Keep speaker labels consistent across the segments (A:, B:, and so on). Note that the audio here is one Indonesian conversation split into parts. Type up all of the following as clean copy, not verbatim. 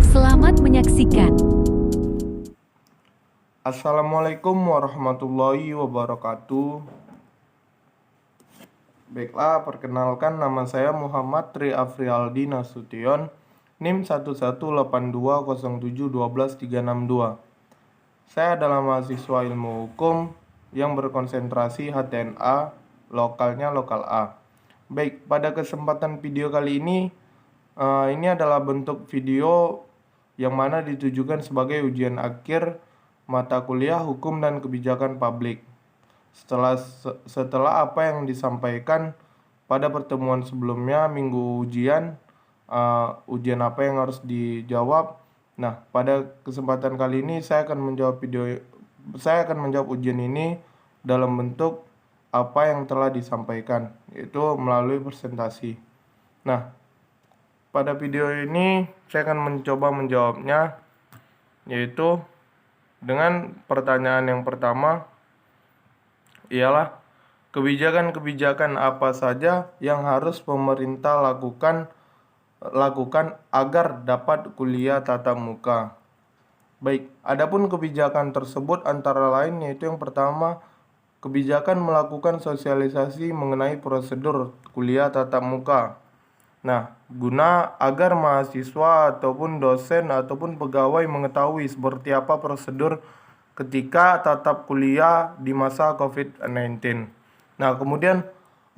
A: Selamat menyaksikan.
B: Assalamualaikum warahmatullahi wabarakatuh. Baiklah, perkenalkan nama saya Muhammad Tri Afrialdi Nasution, NIM 118207121362. Saya adalah mahasiswa ilmu hukum yang berkonsentrasi HTNA, lokalnya lokal A. Baik, pada kesempatan video kali ini adalah bentuk video yang mana ditujukan sebagai ujian akhir mata kuliah hukum dan kebijakan publik. Setelah apa yang disampaikan pada pertemuan sebelumnya minggu ujian apa yang harus dijawab. Nah, pada kesempatan kali ini saya akan menjawab ujian ini dalam bentuk apa yang telah disampaikan, yaitu melalui presentasi. Nah, pada video ini saya akan mencoba menjawabnya, yaitu dengan pertanyaan yang pertama ialah kebijakan-kebijakan apa saja yang harus pemerintah lakukan agar dapat kuliah tatap muka. Baik, adapun kebijakan tersebut antara lain yaitu yang pertama, kebijakan melakukan sosialisasi mengenai prosedur kuliah tatap muka. Nah, guna agar mahasiswa ataupun dosen ataupun pegawai mengetahui seperti apa prosedur ketika tatap kuliah di masa COVID-19. Nah, kemudian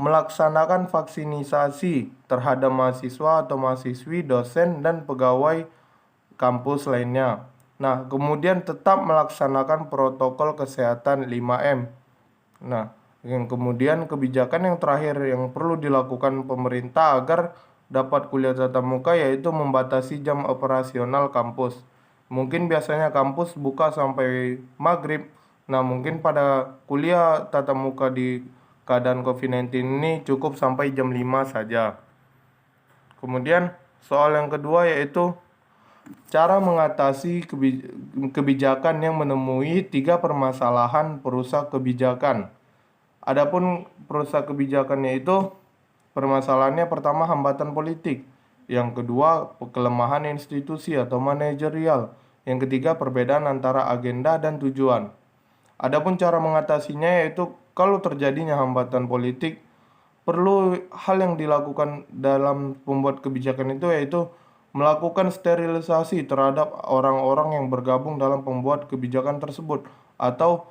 B: melaksanakan vaksinisasi terhadap mahasiswa atau mahasiswi, dosen, dan pegawai kampus lainnya. Nah, kemudian tetap melaksanakan protokol kesehatan 5M. Nah, yang kemudian kebijakan yang terakhir yang perlu dilakukan pemerintah agar dapat kuliah tatap muka yaitu membatasi jam operasional kampus. Mungkin biasanya kampus buka sampai maghrib. Nah, mungkin pada kuliah tatap muka di keadaan COVID-19 ini cukup sampai jam 5 saja. Kemudian soal yang kedua yaitu cara mengatasi kebijakan yang menemui 3 permasalahan perusak kebijakan. Adapun perusak kebijakannya itu permasalahannya pertama hambatan politik, yang kedua kelemahan institusi atau manajerial, yang ketiga perbedaan antara agenda dan tujuan. Adapun cara mengatasinya yaitu kalau terjadinya hambatan politik, perlu hal yang dilakukan dalam pembuat kebijakan itu yaitu melakukan sterilisasi terhadap orang-orang yang bergabung dalam pembuat kebijakan tersebut atau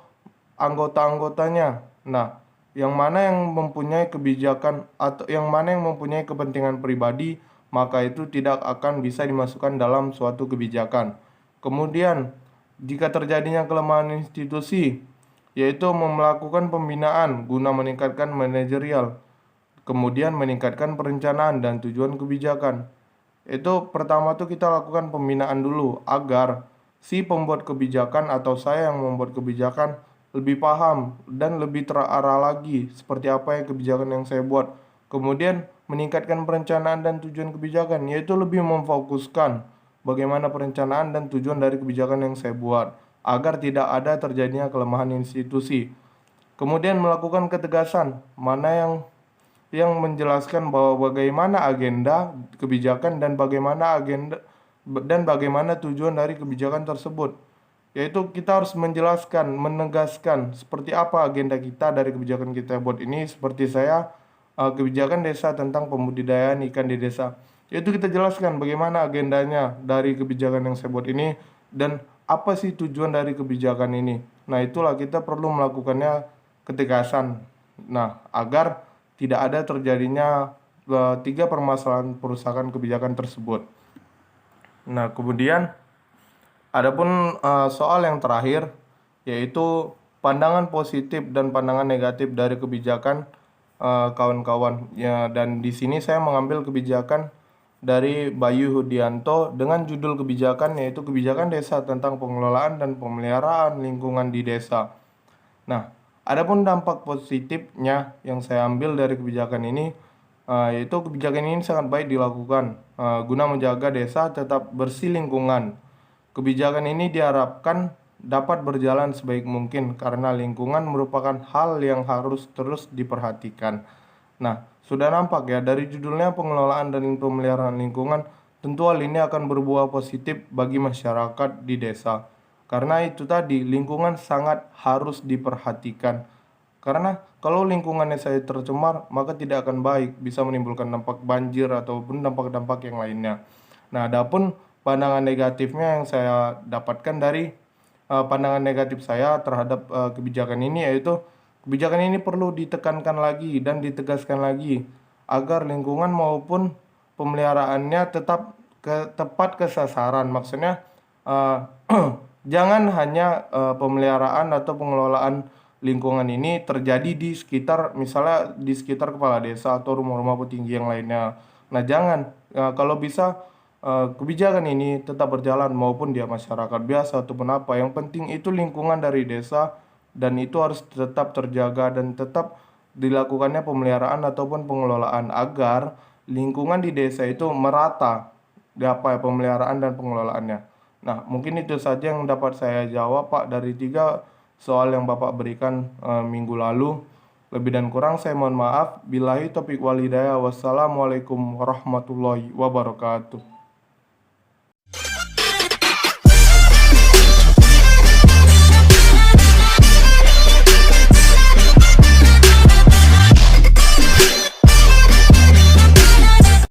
B: anggota-anggotanya. Nah, yang mana yang mempunyai kebijakan atau yang mana yang mempunyai kepentingan pribadi, maka itu tidak akan bisa dimasukkan dalam suatu kebijakan. Kemudian, jika terjadinya kelemahan institusi, yaitu melakukan pembinaan guna meningkatkan manajerial, kemudian meningkatkan perencanaan dan tujuan kebijakan. Itu pertama tuh kita lakukan pembinaan dulu agar si pembuat kebijakan atau saya yang membuat kebijakan lebih paham dan lebih terarah lagi seperti apa yang kebijakan yang saya buat. Kemudian meningkatkan perencanaan dan tujuan kebijakan, yaitu lebih memfokuskan bagaimana perencanaan dan tujuan dari kebijakan yang saya buat agar tidak ada terjadinya kelemahan institusi. Kemudian melakukan ketegasan mana yang menjelaskan bahwa bagaimana agenda kebijakan dan bagaimana tujuan dari kebijakan tersebut. Yaitu kita harus menjelaskan, menegaskan seperti apa agenda kita dari kebijakan kita buat ini. Seperti saya kebijakan desa tentang pembudidayaan ikan di desa. Yaitu kita jelaskan bagaimana agendanya dari kebijakan yang saya buat ini dan apa sih tujuan dari kebijakan ini. Nah, itulah kita perlu melakukannya ketegasan. Nah, agar tidak ada terjadinya 3 permasalahan perusakan kebijakan tersebut. Nah, kemudian adapun soal yang terakhir yaitu pandangan positif dan pandangan negatif dari kebijakan kawan-kawan. Ya, dan di sini saya mengambil kebijakan dari Bayu Hudianto dengan judul kebijakan yaitu kebijakan desa tentang pengelolaan dan pemeliharaan lingkungan di desa. Nah, adapun dampak positifnya yang saya ambil dari kebijakan ini yaitu kebijakan ini sangat baik dilakukan guna menjaga desa tetap bersih lingkungan. Kebijakan ini diharapkan dapat berjalan sebaik mungkin karena lingkungan merupakan hal yang harus terus diperhatikan. Nah, Sudah nampak ya dari judulnya pengelolaan dan pemeliharaan lingkungan, tentu hal ini akan berbuah positif bagi masyarakat di desa. Karena itu tadi lingkungan sangat harus diperhatikan. Karena kalau lingkungannya saya tercemar, maka tidak akan baik, bisa menimbulkan dampak banjir ataupun dampak-dampak yang lainnya. Nah, adapun pandangan negatifnya yang saya dapatkan dari pandangan negatif saya terhadap kebijakan ini, yaitu kebijakan ini perlu ditekankan lagi dan ditegaskan lagi agar lingkungan maupun pemeliharaannya tetap tepat ke sasaran. Maksudnya uh, jangan hanya pemeliharaan atau pengelolaan lingkungan ini terjadi di sekitar, misalnya di sekitar kepala desa atau rumah-rumah petinggi yang lainnya. Nah, jangan kalau bisa kebijakan ini tetap berjalan maupun dia masyarakat biasa ataupun apa. Yang penting itu lingkungan dari desa dan itu harus tetap terjaga dan tetap dilakukannya pemeliharaan ataupun pengelolaan agar lingkungan di desa itu merata di apa ya, pemeliharaan dan pengelolaannya. Nah, mungkin itu saja yang dapat saya jawab Pak dari 3 soal yang Bapak berikan minggu lalu. Lebih dan kurang saya mohon maaf. Billahi taufiq wal hidayah. Wassalamualaikum warahmatullahi wabarakatuh.